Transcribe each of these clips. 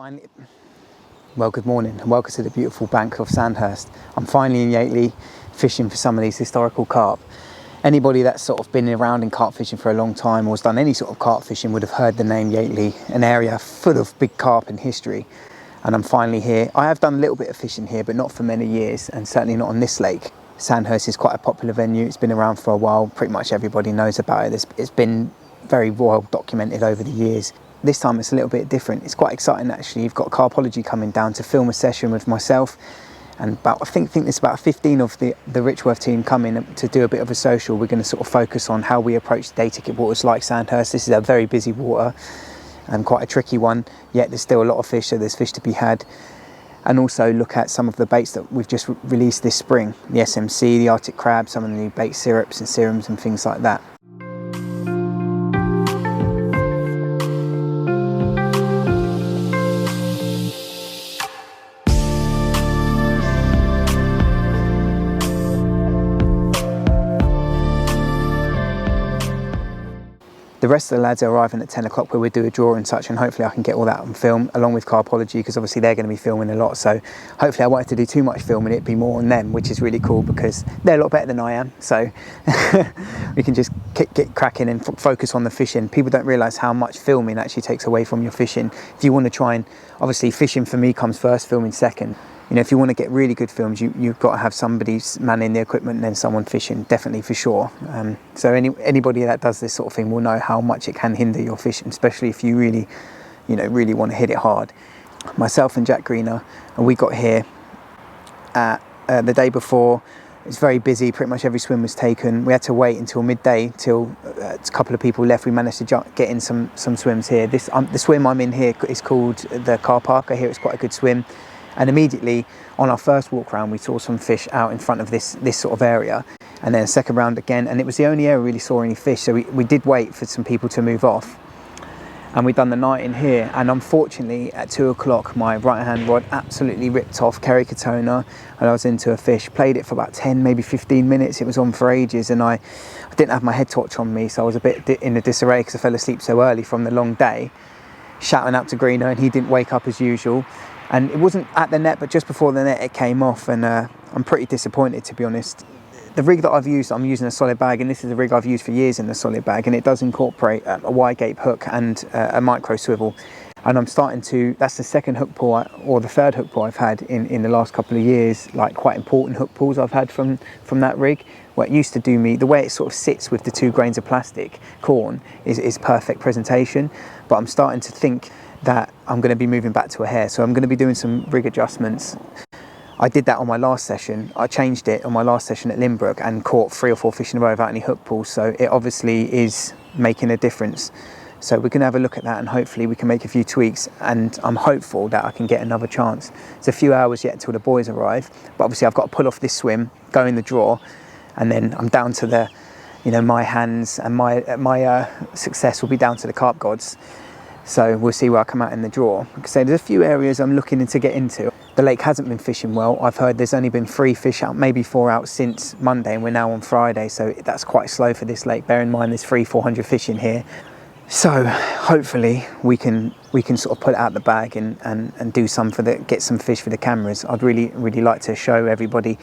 Finally, well, good morning and welcome to the beautiful bank of Sandhurst. I'm finally in Yateley fishing for some of these historical carp. Anybody that's sort of been around in carp fishing for a long time or has done any sort of carp fishing would have heard the name Yateley, an area full of big carp in history. And I'm finally here. I have done a little bit of fishing here, but not for many years, and certainly not on this lake. Sandhurst is quite a popular venue. It's been around for a while. Pretty much everybody knows about it. It's been very well documented over the years. This time it's a little bit different. It's quite exciting actually. You've got Carpology coming down to film a session with myself, and I think there's about 15 of the Richworth team coming to do a bit of a social. We're going to sort of focus on how we approach day ticket waters like Sandhurst. This is a very busy water and quite a tricky one, yet there's still a lot of fish, so there's fish to be had. And also look at some of the baits that we've just released this spring, the SMC, the Arctic crab, some of the new bait syrups and serums and things like that. The rest of the lads are arriving at 10 o'clock where we do a draw and such, and hopefully I can get all that on film along with Carpology, because obviously they're going to be filming a lot, so hopefully I won't have to do too much filming. It'd be more on them, which is really cool because they're a lot better than I am, so we can just get cracking and focus on the fishing. People don't realise how much filming actually takes away from your fishing. If you want to try and, obviously fishing for me comes first, filming second. You know, if you want to get really good films, you've got to have somebody manning the equipment and then someone fishing, definitely, for sure. So anybody that does this sort of thing will know how much it can hinder your fishing, especially if you really, really want to hit it hard. Myself and Jack Greener, and we got here at the day before. It's very busy, pretty much every swim was taken. We had to wait until midday till a couple of people left. We managed to get in some swims here. The swim I'm in here is called the CARP. I hear it's quite a good swim. And immediately on our first walk round, we saw some fish out in front of this sort of area. And then a second round again, and it was the only area we really saw any fish. So we did wait for some people to move off. And we'd done the night in here. And unfortunately, at 2 o'clock, my right-hand rod absolutely ripped off, Kerry Katona, and I was into a fish. Played it for about 10, maybe 15 minutes. It was on for ages, and I didn't have my head torch on me, so I was a bit in a disarray because I fell asleep so early from the long day. Shouting out to Greener, and he didn't wake up as usual. And it wasn't at the net, but just before the net it came off, and I'm pretty disappointed, to be honest. The rig that I've used, I'm using a solid bag, and this is a rig I've used for years in a solid bag, and it does incorporate a Y-gape hook and a micro swivel. And I'm starting to, that's the second hook pull or the third hook pull I've had in the last couple of years, like quite important hook pulls I've had from that rig, where it used to do me, the way it sort of sits with the 2 grains of plastic corn is perfect presentation, but I'm starting to think that I'm going to be moving back to a hair, so I'm going to be doing some rig adjustments. I did that on my last session. I changed it on my last session at Limbrook and caught 3 or 4 fish in a row without any hook pulls, so it obviously is making a difference. So we're going to have a look at that, and hopefully we can make a few tweaks, and I'm hopeful that I can get another chance. It's a few hours yet until the boys arrive, but obviously I've got to pull off this swim, go in the draw, and then I'm down to the, my hands, and my success will be down to the carp gods. So we'll see where I come out in the draw. So there's a few areas I'm looking to get into. The lake hasn't been fishing well. I've heard there's only been 3 fish out, maybe 4 out since Monday, and we're now on Friday, so that's quite slow for this lake. Bear in mind there's 300-400 fish in here. So hopefully we can sort of put it out the bag and do some get some fish for the cameras. I'd really like to show everybody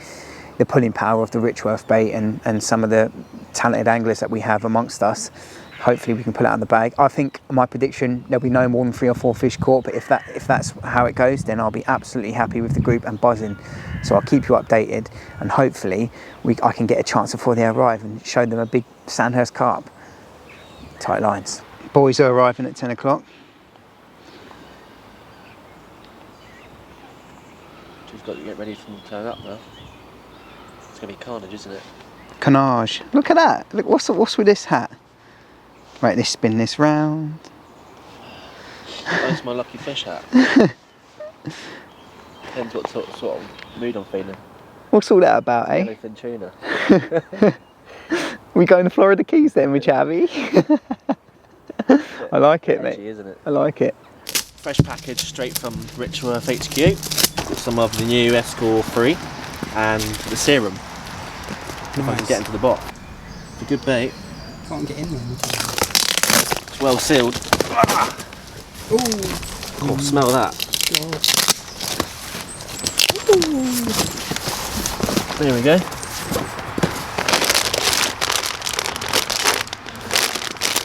the pulling power of the Richworth bait and some of the talented anglers that we have amongst us. Hopefully we can pull it out of the bag. I think my prediction, there'll be no more than 3 or 4 fish caught, but if that's how it goes, then I'll be absolutely happy with the group and buzzing. So I'll keep you updated, and hopefully I can get a chance before they arrive and show them a big Sandhurst carp. Tight lines. Boys are arriving at 10 o'clock. We've got to get ready for them to turn up now. It's going to be carnage, isn't it? Carnage. Look at that. Look, what's with this hat? Right, let's spin this round. That's my lucky fish hat. Depends what sort of mood I'm feeling. What's all that about, eh? Yellowfin tuna. We going to Florida Keys then with Chavy? I like it, mate. Isn't it? I like it. Fresh package straight from Richworth HQ. Some of the new Escort 3 and the serum. Nice. If I can get into the box. It's a good bait. Can't get in there. It's well sealed. Ooh. Oh, smell that. There we go.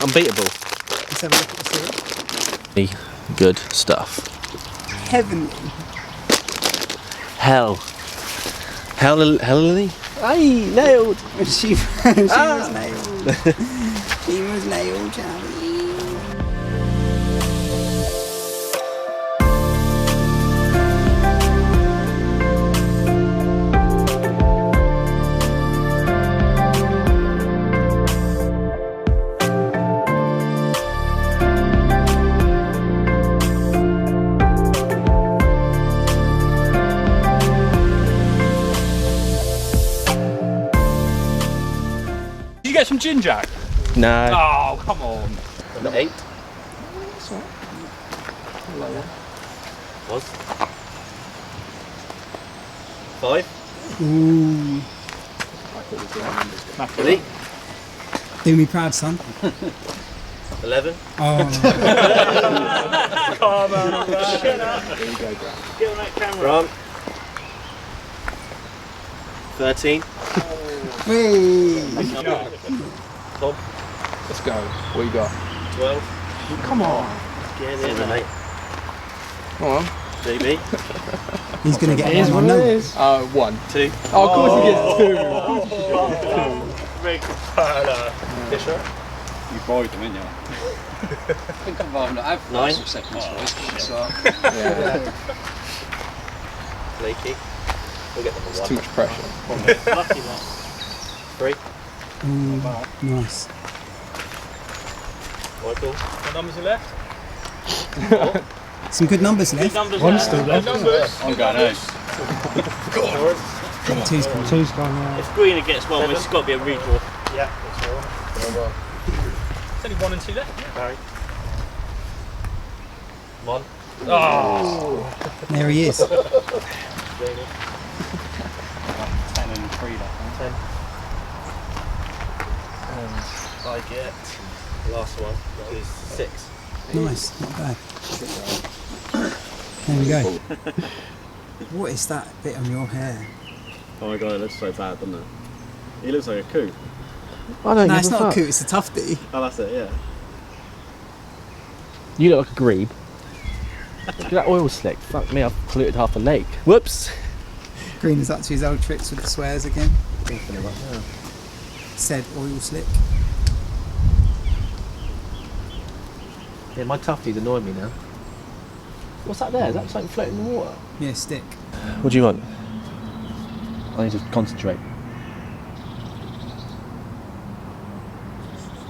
Unbeatable. Let's have a look at the syrup. Good stuff. Heavenly. Hell, Aye, nailed. She was nailed. She was nailed, Charlie. Did you get some gin, Jack? No. Oh, come on. Number 8. Was. 5. Ooh. Ready? Do me proud, son. 11. Oh. Come on, Get on that camera. 13. Whee. Tom. Let's go. What you got? 12. Come on. Get in there, mate. Come on. JB. He's going to get one. No. 1. 2. Oh, of course he gets 2. Big Fisher. You borrowed them, didn't you? I think I've not had 9. seconds for so. Yeah. Leaky. We'll get number 1. It's too much pressure. Lucky one. 3. Ooh, nice. Michael. What numbers are left? Some good numbers left. One still left. I'm going home. Two's gone. If Green gets one, it's got to be a redraw. Yeah, There's only 1 and 2 left. Barry. 1. Oh. There he is. 10 and 3 left. 10. And I get the last one, which is 6. Nice, not bad. There we go. What is that bit on your hair? Oh my god, it looks so bad, doesn't it? He looks like a coup. I don't No, give it's a not fuck. a coot, it's a tufty. Oh, that's it, yeah. You look like a grebe. Look at that oil slick. Fuck me, I've polluted half a lake. Whoops. Green is up to his old tricks with the swears again. Said oil slick. Yeah, my tufties annoy me now. What's that there? Is that something floating in the water? Yeah, stick. What do you want? I need to concentrate.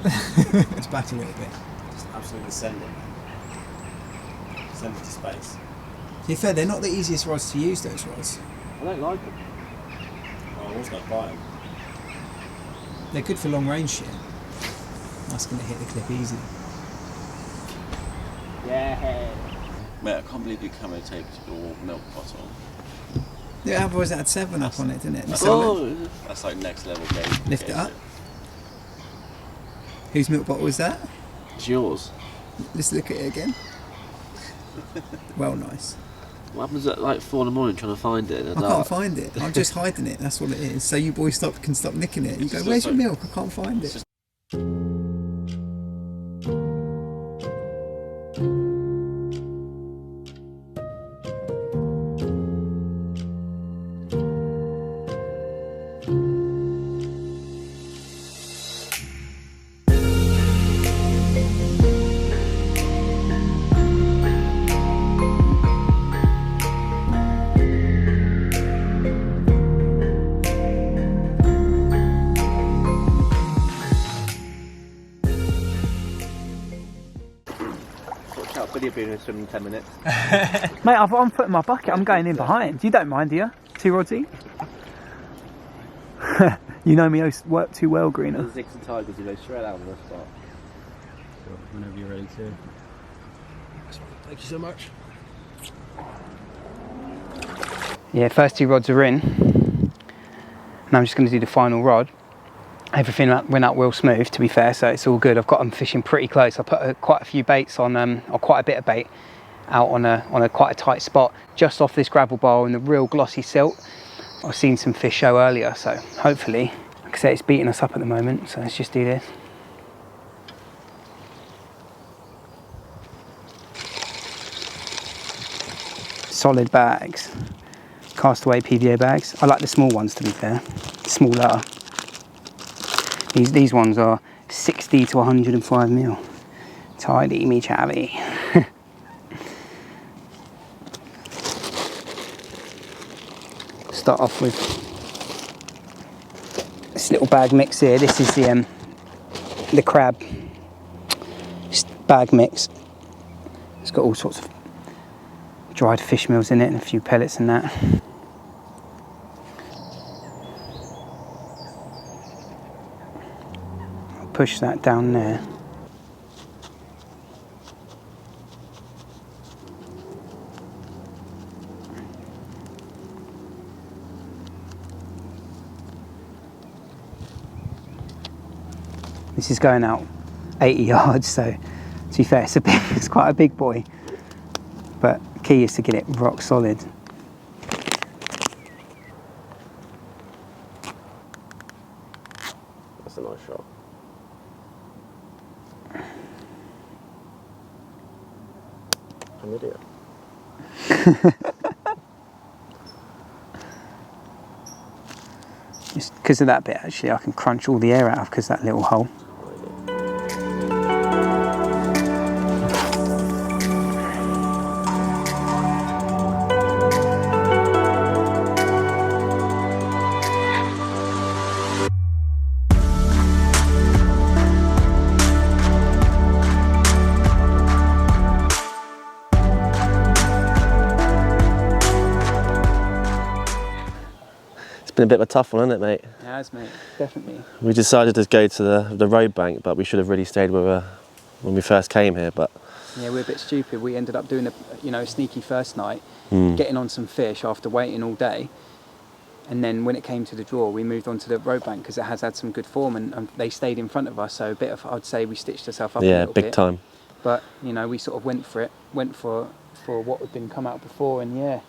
It's back a little bit. Just absolutely send it. Send it to space. To be fair, they're not the easiest rods to use, those rods. I don't like them. Oh, I was going to buy them. They're good for long range shit. That's going to hit the clip easy. Yeah. Mate, I can't believe you come and take your milk bottle. Yeah, otherwise it had 7 up on it, didn't it? That's like next level game. Lift it up. Whose milk bottle was that? It's yours. Let's look at it again. Well, nice. What happens at like 4 in the morning trying to find it in the I dark? can't find it. I'm just hiding it. That's all it is. So you boys can stop nicking it. You go, where's your milk? I can't find it. Billy will be in a swim in 10 minutes. Mate, I'm putting my bucket. I'm going in behind. You don't mind, do you? 2 rodsy? You know me work too well, Greener. The Zix and Tigers, you know, straight out on the start. Sure, whenever you're ready to. Thank you so much. Yeah, first 2 rods are in. Now I'm just going to do the final rod. Everything went out real smooth, to be fair, so it's all good. I've got them fishing pretty close. I put quite a few baits on, or quite a bit of bait out on a quite a tight spot just off this gravel bar in the real glossy silt. I've seen some fish show earlier, so hopefully, like I say, it's beating us up at the moment, so let's just do this. Solid bags, castaway PVA bags. I like the small ones, to be fair, smaller. These ones are 60 to 105 mil. Tidy me chavvy. Start off with this little bag mix here. This is the crab bag mix. It's got all sorts of dried fish meals in it and a few pellets and that. I'll push that down there. This is going out 80 yards, so to be fair, it's quite a big boy. But the key is to get it rock solid. That's a nice shot. I'm an idiot. Just because of that bit, actually, I can crunch all the air out of because that little hole. Been a bit of a tough one, hasn't it, mate? It has, mate, definitely. We decided to go to the road bank, but we should have really stayed with her when we first came here. But Yeah, we're a bit stupid. We ended up doing a sneaky first night, getting on some fish after waiting all day. And then when it came to the draw, we moved on to the road bank because it has had some good form and they stayed in front of us. So a bit of, I'd say we stitched ourselves up a little bit. big time. But, we sort of went for what had been come out before. And yeah,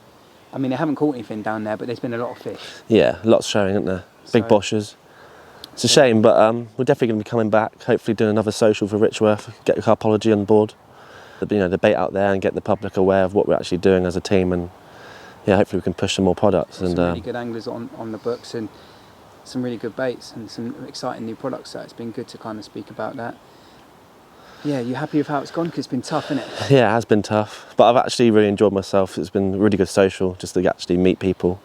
I mean, they haven't caught anything down there, but there's been a lot of fish. Yeah, lots showing, isn't there? Big boshers. It's a shame, but we're definitely going to be coming back, hopefully doing another social for Richworth, get the Carpology on board. The bait out there and get the public aware of what we're actually doing as a team, and yeah, hopefully we can push some more products. Some really good anglers on the books and some really good baits and some exciting new products, so it's been good to kind of speak about that. Yeah, you happy with how it's gone? Because it's been tough, isn't it? Yeah, it has been tough, but I've actually really enjoyed myself. It's been a really good social, just to actually meet people.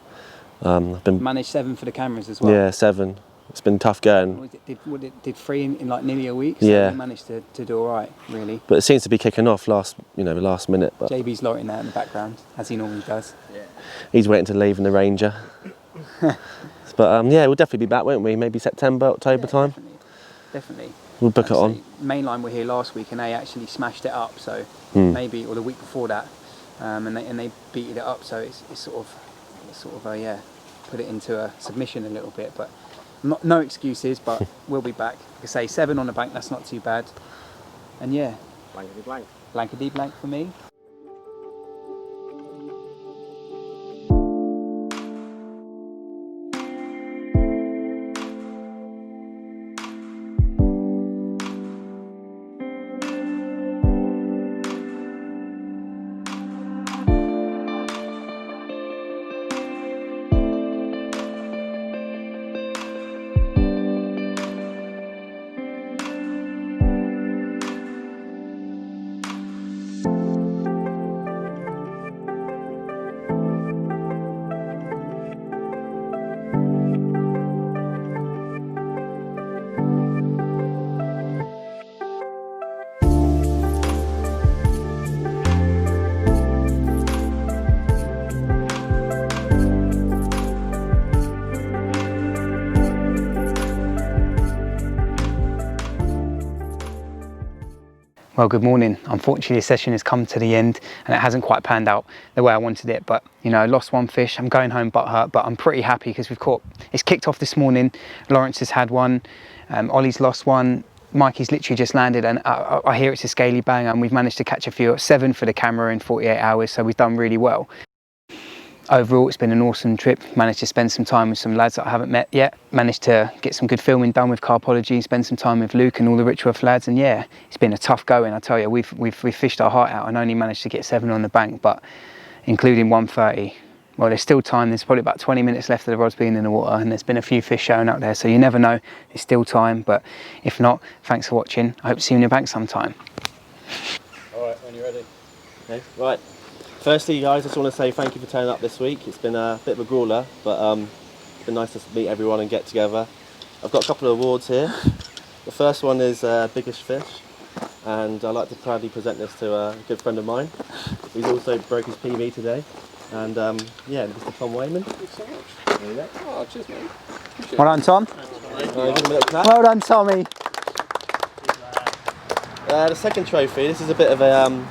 I've been managed 7 for the cameras as well. Yeah, 7. It's been tough going. Did 3 in like nearly a week. So yeah, we managed to do all right, really. But it seems to be kicking off last minute. But JB's loitering there in the background, as he normally does. Yeah. He's waiting to leave in the Ranger. But yeah, we'll definitely be back, won't we? Maybe September, October time. Definitely. We'll book it on. Mainline were here last week and they actually smashed it up. So maybe, or the week before that, and they beat it up. So it's sort of yeah, put it into a submission a little bit. But no excuses. But we'll be back. Like I say, 7 on the bank. That's not too bad. And yeah, Blankety blank. Blankety blank for me. Well, good morning. Unfortunately, this session has come to the end and it hasn't quite panned out the way I wanted it. But, I lost 1 fish. I'm going home butthurt, but I'm pretty happy because it's kicked off this morning. Lawrence has had 1. Ollie's lost 1. Mikey's literally just landed, and I hear it's a scaly banger, and we've managed to catch a few, 7 for the camera in 48 hours, so we've done really well. Overall, it's been an awesome trip. Managed to spend some time with some lads that I haven't met yet. Managed to get some good filming done with Carpology, spend some time with Luke and all the Richworth lads, and yeah, it's been a tough going, I tell you. We've fished our heart out and only managed to get 7 on the bank, but including 130. Well, there's still time. There's probably about 20 minutes left of the rods being in the water, and there's been a few fish showing up there, so you never know. There's still time, but if not, thanks for watching. I hope to see you in your bank sometime. All right, when you're ready. Okay, right. Firstly, guys, I just want to say thank you for turning up this week. It's been a bit of a brawler, but it's been nice to meet everyone and get together. I've got a couple of awards here. The first one is Biggest Fish, and I'd like to proudly present this to a good friend of mine. He's also broke his PB today, and yeah, Mr. Tom Wayman. Thanks so much. There you go. Oh, cheers, mate. Well done, Tom. Give him a little clap. Well done, Tommy. The second trophy, this is a bit of an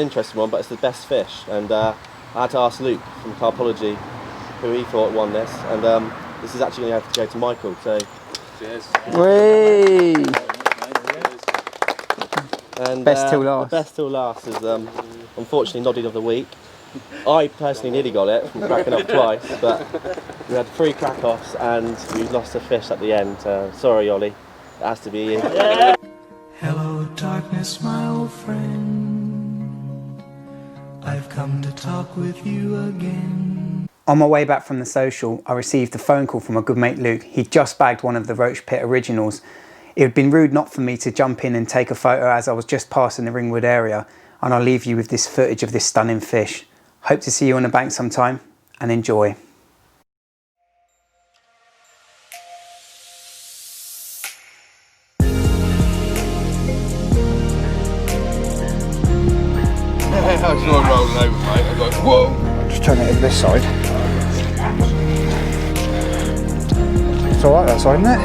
interesting one, but it's the best fish, and I had to ask Luke from Carpology who he thought won this, and this is actually going to have to go to Michael. So, Cheers. Whee! and Best till last. The best till last is unfortunately Noddy of the week. I personally nearly got it from cracking up twice, but we had 3 crack-offs and we lost a fish at the end. Sorry, Ollie, it has to be you. Hello, darkness, my old friend. I've come to talk with you again. On my way back from the social, I received a phone call from my good mate Luke. He'd just bagged one of the Roach Pit originals. It had been rude not for me to jump in and take a photo as I was just passing the Ringwood area, and I'll leave you with this footage of this stunning fish. Hope to see you on the bank sometime, and enjoy. I was not rolling over, mate. I was like, whoa! Just turn it to this side. It's alright that side, isn't it?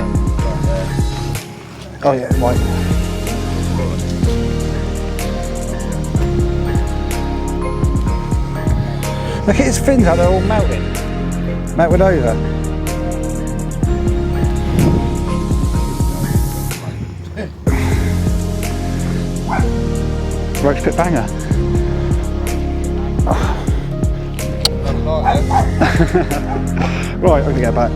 Oh yeah, right. Look at his fins, how they're all melting. Melted over. Roach Pit banger. Oh. Right, I'm gonna get back.